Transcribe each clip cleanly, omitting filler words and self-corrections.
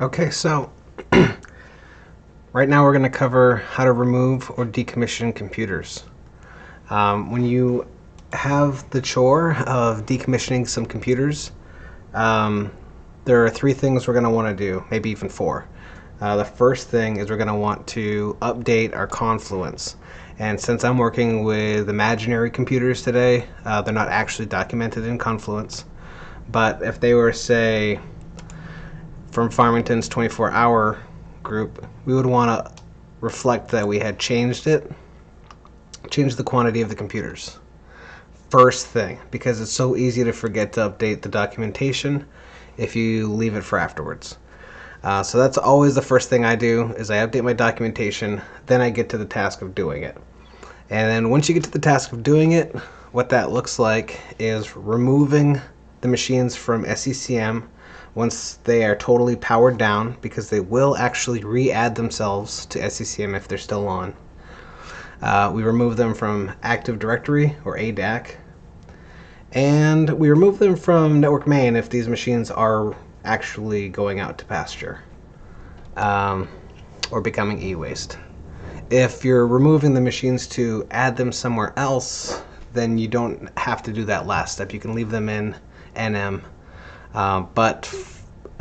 Okay, so right now we're going to cover how to remove or decommission computers. When you have the chore of decommissioning some computers, there are three things we're going to want to do, maybe even four. The first thing is we're going to want to update our Confluence. And since I'm working with imaginary computers today, they're not actually documented in Confluence. But if they were, say, from Farmington's 24-hour group, we would want to reflect that we had changed the quantity of the computers. First thing, because it's so easy to forget to update the documentation if you leave it for afterwards. So that's always the first thing I do, is I update my documentation, then I get to the task of doing it. And then once you get to the task of doing it, what that looks like is removing the machines from SCCM once they are totally powered down, because they will actually re-add themselves to SCCM if they're still on. We remove them from Active Directory, or ADAC, and we remove them from Network Main if these machines are actually going out to pasture or becoming e-waste. If you're removing the machines to add them somewhere else, then you don't have to do that last step. You can leave them in NM.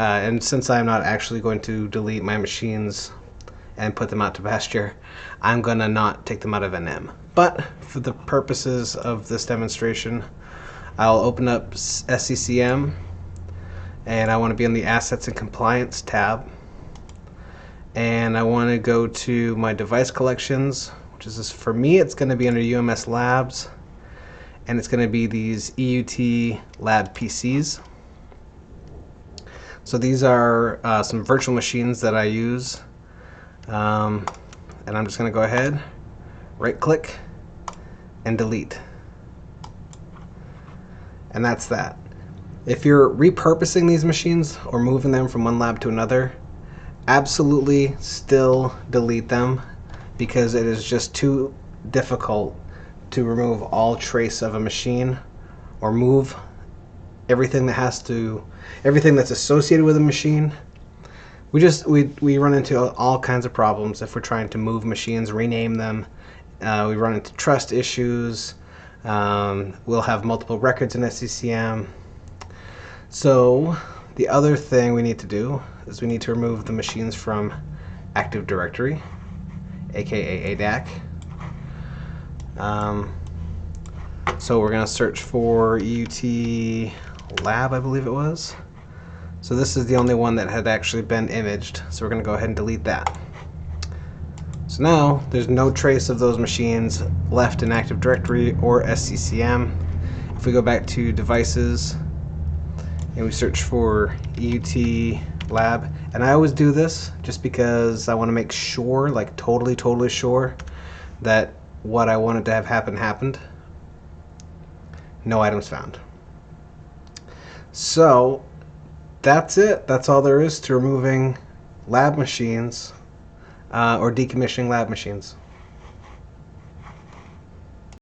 And since I'm not actually going to delete my machines and put them out to pasture, I'm going to not take them out of NM. But for the purposes of this demonstration, I'll open up SCCM, and I want to be on the Assets and Compliance tab. And I want to go to my device collections, which is, for me, it's going to be under UMS Labs, and it's going to be these EUT Lab PCs. So these are some virtual machines that I use, and I'm just going to go ahead, right click, and delete. And that's that. If you're repurposing these machines or moving them from one lab to another, absolutely still delete them, because it is just too difficult to remove all trace of a machine or move everything that's associated with a machine. We run into all kinds of problems if we're trying to move machines, rename them. We run into trust issues. We'll have multiple records in SCCM. So the other thing we need to do is we need to remove the machines from Active Directory, aka ADAC. So we're going to search for EUT Lab, I believe it was. So this is the only one that had actually been imaged, so we're going to go ahead and delete that. So now there's no trace of those machines left in Active Directory or SCCM. If we go back to Devices and we search for EUT Lab, and I always do this just because I want to make sure, like totally sure, that what I wanted to have happen happened. No items found. So that's it. That's all there is to removing lab machines or decommissioning lab machines.